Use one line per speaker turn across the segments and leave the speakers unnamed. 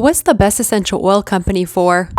What's the best essential oil company for?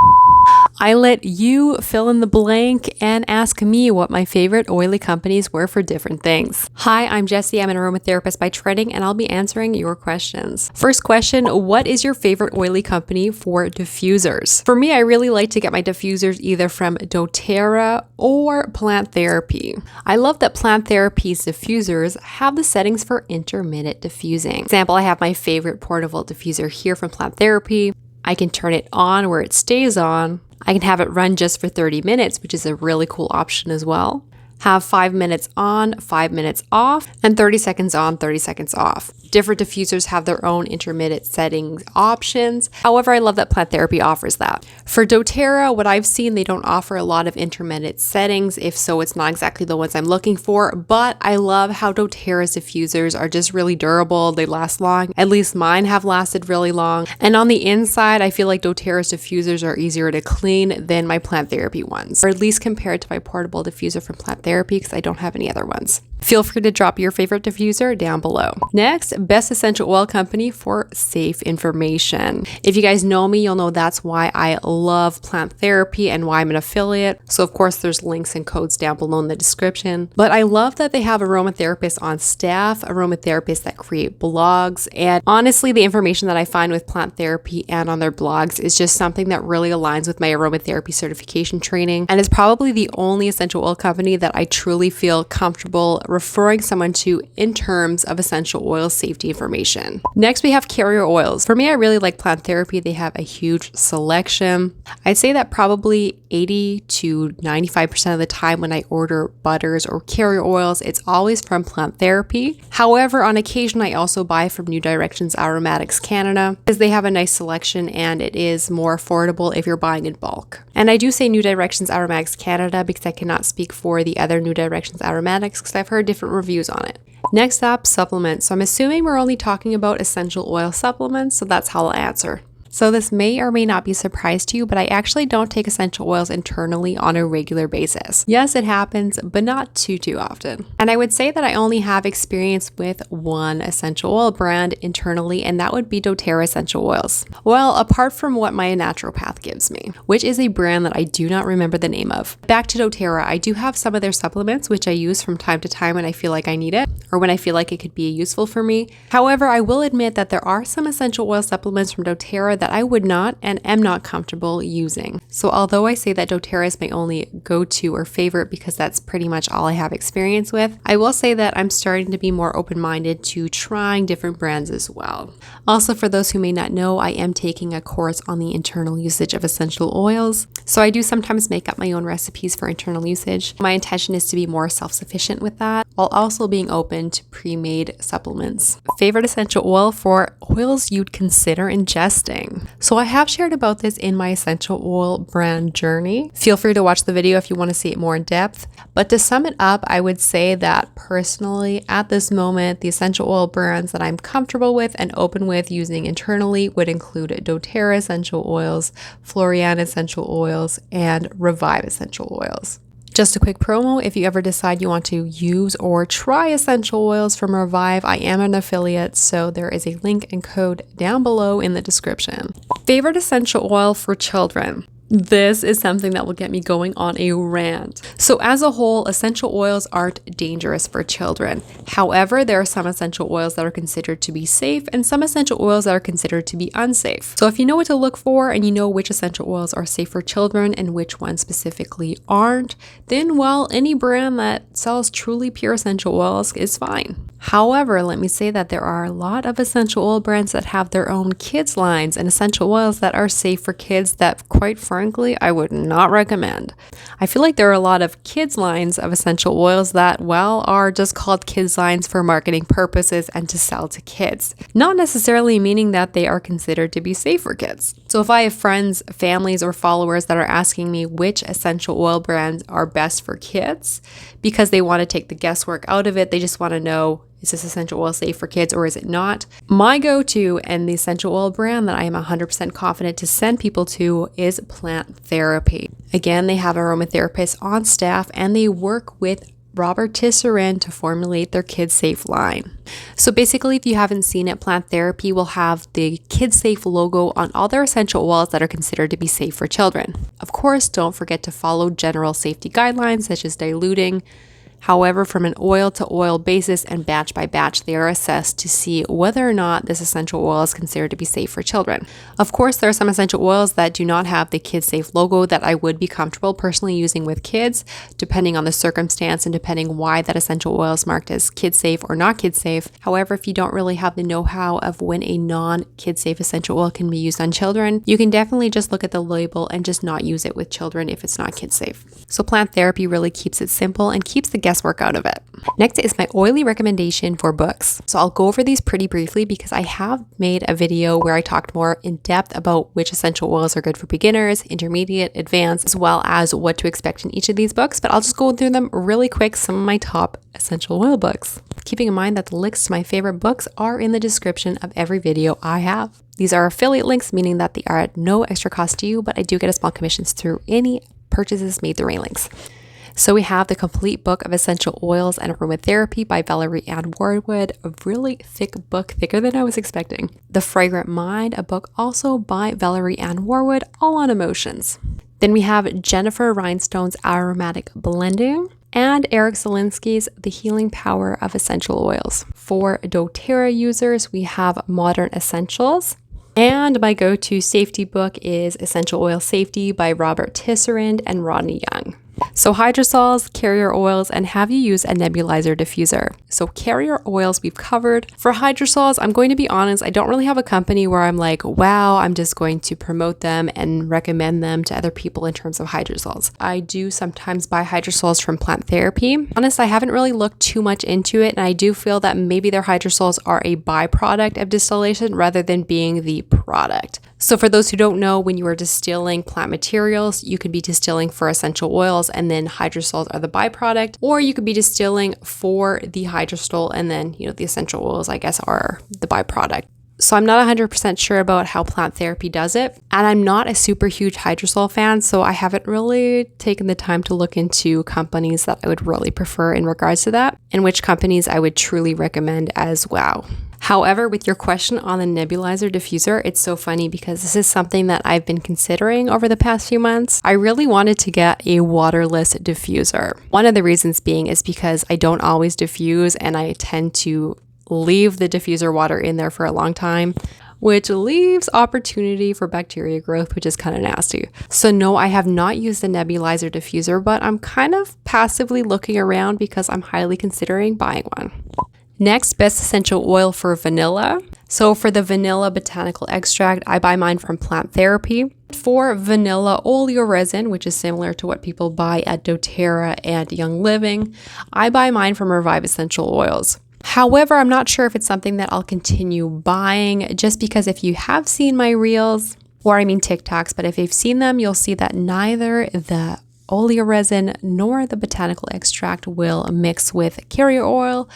I let you fill in the blank and ask me what my favorite oily companies were for different things. Hi, I'm Jessie. I'm an aromatherapist by training, and I'll be answering your questions. First question, what is your favorite oily company for diffusers? For me, I really like to get my diffusers either from doTERRA or Plant Therapy. I love that Plant Therapy's diffusers have the settings for intermittent diffusing. For example, I have my favorite portable diffuser here from Plant Therapy. I can turn it on where it stays on. I can have it run just for 30 minutes, which is a really cool option as well. Have 5 minutes on, 5 minutes off, and 30 seconds on, 30 seconds off. Different diffusers have their own intermittent settings options. However, I love that Plant Therapy offers that. For doTERRA, what I've seen, they don't offer a lot of intermittent settings. If so, it's not exactly the ones I'm looking for, but I love how doTERRA's diffusers are just really durable. They last long. At least mine have lasted really long. And on the inside, I feel like doTERRA's diffusers are easier to clean than my Plant Therapy ones, or at least compared to my portable diffuser from Plant Therapy, because I don't have any other ones. Feel free to drop your favorite diffuser down below. Next, best essential oil company for safe information. If you guys know me, you'll know that's why I love Plant Therapy and why I'm an affiliate. So of course, there's links and codes down below in the description. But I love that they have aromatherapists on staff, aromatherapists that create blogs. And honestly, the information that I find with Plant Therapy and on their blogs is just something that really aligns with my aromatherapy certification training. And it's probably the only essential oil company that I truly feel comfortable referring someone to in terms of essential oil safety information. Next, we have carrier oils. For me, I really like Plant Therapy. They have a huge selection. I'd say that probably 80 to 95% of the time when I order butters or carrier oils, it's always from Plant Therapy. However, on occasion, I also buy from New Directions Aromatics Canada because they have a nice selection and it is more affordable if you're buying in bulk. And I do say New Directions Aromatics Canada because I cannot speak for the other New Directions Aromatics because I've heard different reviews on it. Next up, supplements. So I'm assuming we're only talking about essential oil supplements, so that's how I'll answer. So this may or may not be a surprise to you, but I actually don't take essential oils internally on a regular basis. Yes, it happens, but not too often. And I would say that I only have experience with one essential oil brand internally, and that would be doTERRA essential oils. Well, apart from what my naturopath gives me, which is a brand that I do not remember the name of. Back to doTERRA, I do have some of their supplements, which I use from time to time when I feel like I need it, or when I feel like it could be useful for me. However, I will admit that there are some essential oil supplements from doTERRA that I would not and am not comfortable using. So although I say that doTERRA is my only go-to or favorite because that's pretty much all I have experience with, I will say that I'm starting to be more open-minded to trying different brands as well. Also, for those who may not know, I am taking a course on the internal usage of essential oils. So I do sometimes make up my own recipes for internal usage. My intention is to be more self-sufficient with that, while also being open to pre-made supplements. Favorite essential oil for oils you'd consider ingesting. So I have shared about this in my essential oil brand journey. Feel free to watch the video if you want to see it more in depth. But to sum it up, I would say that personally, at this moment, the essential oil brands that I'm comfortable with and open with using internally would include doTERRA essential oils, Florian essential oils, and Revive essential oils. Just a quick promo, if you ever decide you want to use or try essential oils from Revive, I am an affiliate, so there is a link and code down below in the description. Favorite essential oil for children. This is something that will get me going on a rant. So as a whole, essential oils aren't dangerous for children. However, there are some essential oils that are considered to be safe and some essential oils that are considered to be unsafe. So if you know what to look for and you know which essential oils are safe for children and which ones specifically aren't, then well, any brand that sells truly pure essential oils is fine. However, let me say that there are a lot of essential oil brands that have their own kids lines and essential oils that are safe for kids that, quite frankly, I would not recommend. I feel like there are a lot of kids lines of essential oils that, well, are just called kids lines for marketing purposes and to sell to kids, not necessarily meaning that they are considered to be safe for kids. So if I have friends, families, or followers that are asking me which essential oil brands are best for kids because they want to take the guesswork out of it, they just want to know, is this essential oil safe for kids or is it not? My go-to and the essential oil brand that I am 100% confident to send people to is Plant Therapy. Again, they have aromatherapists on staff and they work with Robert Tisserand to formulate their Kid Safe line. So basically, if you haven't seen it, Plant Therapy will have the Kid Safe logo on all their essential oils that are considered to be safe for children. Of course, don't forget to follow general safety guidelines such as diluting. However, from an oil to oil basis and batch by batch, they are assessed to see whether or not this essential oil is considered to be safe for children. Of course, there are some essential oils that do not have the Kid Safe logo that I would be comfortable personally using with kids, depending on the circumstance and depending why that essential oil is marked as kid safe or not kid safe. However, if you don't really have the know-how of when a non-kid safe essential oil can be used on children, you can definitely just look at the label and just not use it with children if it's not kid safe. So Plant Therapy really keeps it simple and keeps the guesswork out of it. Next is my oily recommendation for books. So I'll go over these pretty briefly because I have made a video where I talked more in depth about which essential oils are good for beginners, intermediate, advanced, as well as what to expect in each of these books. But I'll just go through them really quick, some of my top essential oil books. Keeping in mind that the links to my favorite books are in the description of every video I have. These are affiliate links, meaning that they are at no extra cost to you, but I do get a small commissions through any purchases made through my links. So we have the complete book of essential oils and aromatherapy by Valerie Ann Warwood, a really thick book, thicker than I was expecting. The Fragrant Mind, a book also by Valerie Ann Warwood, all on emotions. Then we have Jennifer Rhinestone's Aromatic Blending and Eric Zielinski's The Healing Power of Essential Oils. For doTERRA users, we have Modern Essentials. And my go-to safety book is Essential Oil Safety by Robert Tisserand and Rodney Young. So hydrosols, carrier oils, and have you used a nebulizer diffuser? So carrier oils we've covered. For hydrosols, I'm going to be honest, I don't really have a company where I'm like, wow, I'm just going to promote them and recommend them to other people in terms of hydrosols. I do sometimes buy hydrosols from Plant Therapy. Honest, I haven't really looked too much into it, and I do feel that maybe their hydrosols are a byproduct of distillation rather than being the product. So for those who don't know, when you are distilling plant materials, you could be distilling for essential oils and then hydrosols are the byproduct, or you could be distilling for the hydrosol and then, the essential oils, I guess, are the byproduct. So I'm not 100% sure about how Plant Therapy does it. And I'm not a super huge hydrosol fan, so I haven't really taken the time to look into companies that I would really prefer in regards to that and which companies I would truly recommend as well. However, with your question on the nebulizer diffuser, it's so funny because this is something that I've been considering over the past few months. I really wanted to get a waterless diffuser. One of the reasons being is because I don't always diffuse and I tend to leave the diffuser water in there for a long time, which leaves opportunity for bacteria growth, which is kind of nasty. So no, I have not used the nebulizer diffuser, but I'm kind of passively looking around because I'm highly considering buying one. Next, best essential oil for vanilla. So for the vanilla botanical extract, I buy mine from Plant Therapy. For vanilla oleoresin, which is similar to what people buy at doTERRA and Young Living, I buy mine from Revive Essential Oils. However, I'm not sure if it's something that I'll continue buying just because if you have seen my reels, or I mean TikToks, but if you've seen them, you'll see that neither the oleoresin nor the botanical extract will mix with carrier oil,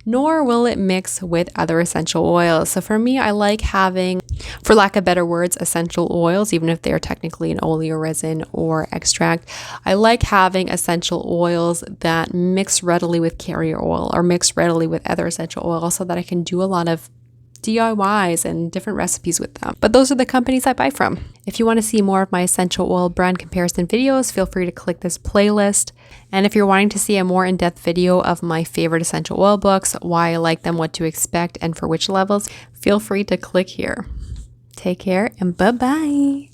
nor will it mix with other essential oils. So for me, I like having, for lack of better words, essential oils, even if they're technically an oleoresin or extract. I like having essential oils that mix readily with carrier oil or mix readily with other essential oils so that I can do a lot of DIYs and different recipes with them. But those are the companies I buy from. If you want to see more of my essential oil brand comparison videos, feel free to click this playlist. And if you're wanting to see a more in-depth video of my favorite essential oil books, why I like them, what to expect, and for which levels, feel free to click here. Take care and bye-bye.